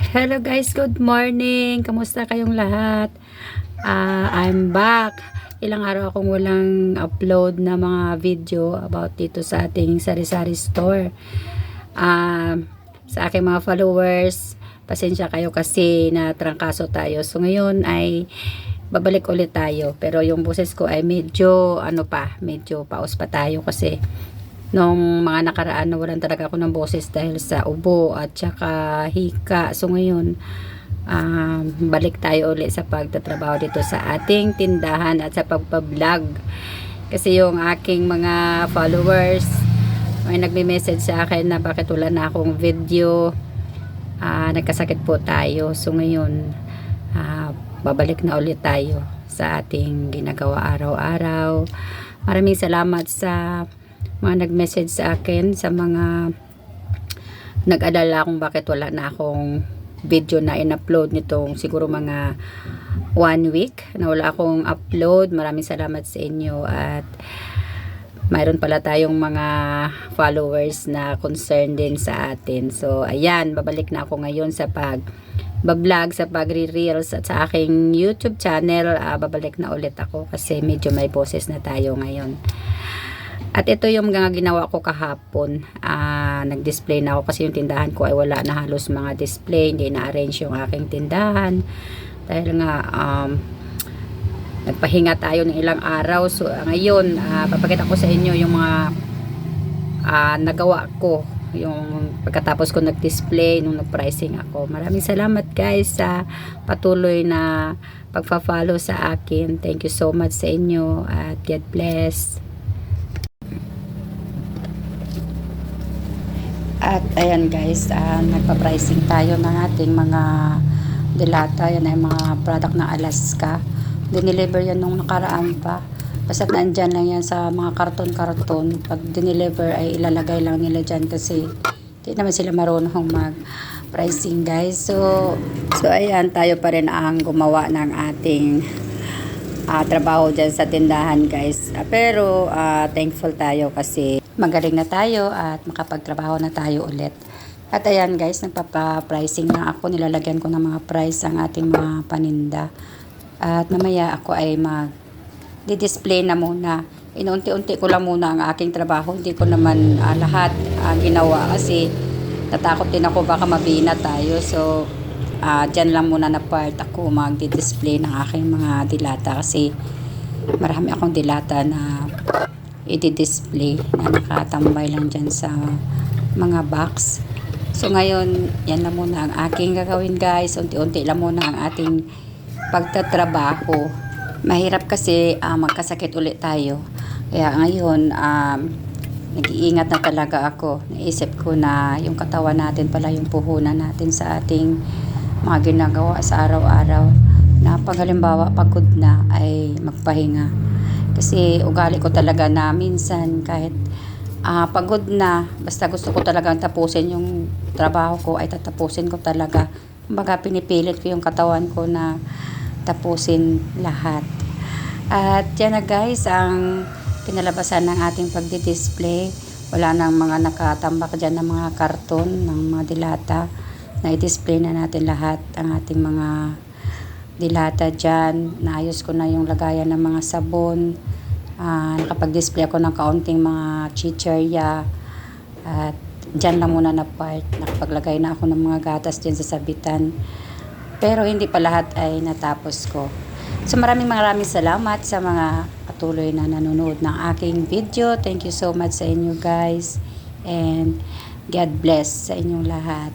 Hello guys, good morning. Kamusta kayong lahat? I'm back. Ilang araw akong walang upload na mga video about dito sa ating sari-sari store. Sa aking mga followers, pasensya kayo kasi natrangkaso tayo. So ngayon ay babalik ulit tayo. Pero yung boses ko ay medyo medyo paus pa tayo kasi nung mga nakaraan nawalan talaga ako ng boses dahil sa ubo at saka hika. So ngayon balik tayo ulit sa pagtatrabaho dito sa ating tindahan at sa pagpa-vlog kasi yung aking mga followers may nagme-message sa akin na bakit wala na akong video. Nagkasakit po tayo. So ngayon babalik na ulit tayo sa ating ginagawa araw-araw. Maraming salamat sa mga nag-message sa akin, sa mga nag-alala kung bakit wala na akong video na in-upload nitong siguro mga 1 week na wala akong upload. Maraming salamat sa inyo at mayroon pala tayong mga followers na concerned din sa atin. So ayan, babalik na ako ngayon sa pag-vlog, sa pagre-reels at sa aking YouTube channel. Babalik na ulit ako kasi medyo may boses na tayo ngayon. At ito yung mga ginawa ko kahapon. Nag-display na ako kasi yung tindahan ko ay wala na halos mga display. Hindi na-arrange yung aking tindahan. Dahil nga nagpahinga tayo ng ilang araw. So ngayon, papakita ko sa inyo yung mga nagawa ko. Yung pagkatapos ko nag-display nung nag-pricing ako. Maraming salamat guys sa patuloy na pagpa-follow sa akin. Thank you so much sa inyo at God bless. At ayan guys, nagpa-pricing tayo ng ating mga dilata. Yan ay mga product ng Alaska. Dineliver yan nung nakaraan pa. Basta nandyan lang yan sa mga karton-karton. Pag dineliver ay ilalagay lang nila dyan kasi hindi naman sila marunong mag-pricing guys. So ayan, tayo pa rin ang gumawa ng ating trabaho dyan sa tindahan guys. Pero thankful tayo kasi magaling na tayo at makapagtrabaho na tayo ulit. At ayan guys, nagpapa-pricing na ako. Nilalagyan ko ng mga price ang ating mga paninda. At mamaya ako ay mag-display na muna. Inunti-unti ko lang muna ang aking trabaho. Hindi ko naman lahat ginawa kasi natakot din ako baka mabina tayo. So dyan lang muna na part ako mag-display ng aking mga dilata kasi marami akong dilata na i-display na nakatambay lang dyan sa mga box. So ngayon, yan lang muna ang aking gagawin guys. Unti-unti lang muna ang ating pagtatrabaho. Mahirap kasi magkasakit ulit tayo. Kaya ngayon, nag-iingat na talaga ako. Naisip ko na yung katawan natin pala yung puhunan natin sa ating mga ginagawa sa araw-araw. Na pag halimbawa pagod na ay magpahinga. Kasi ugali ko talaga na minsan kahit pagod na, basta gusto ko talagang tapusin yung trabaho ko ay tatapusin ko talaga. Kumbaga pinipilit ko yung katawan ko na tapusin lahat. At yan na guys ang kinalabasan ng ating pagdi-display. Wala nang mga nakatambak dyan ng mga karton, ng mga dilata. Na i-display na natin lahat ang ating mga dilata dyan. Naayos ko na yung lagayan ng mga sabon. Nakapag-display ako ng kaunting mga chicherya. At dyan lang muna na part. Nakapaglagay na ako ng mga gatas dyan sa sabitan. Pero hindi pa lahat ay natapos ko. So maraming salamat sa mga patuloy na nanonood ng aking video. Thank you so much sa inyo guys. And God bless sa inyong lahat.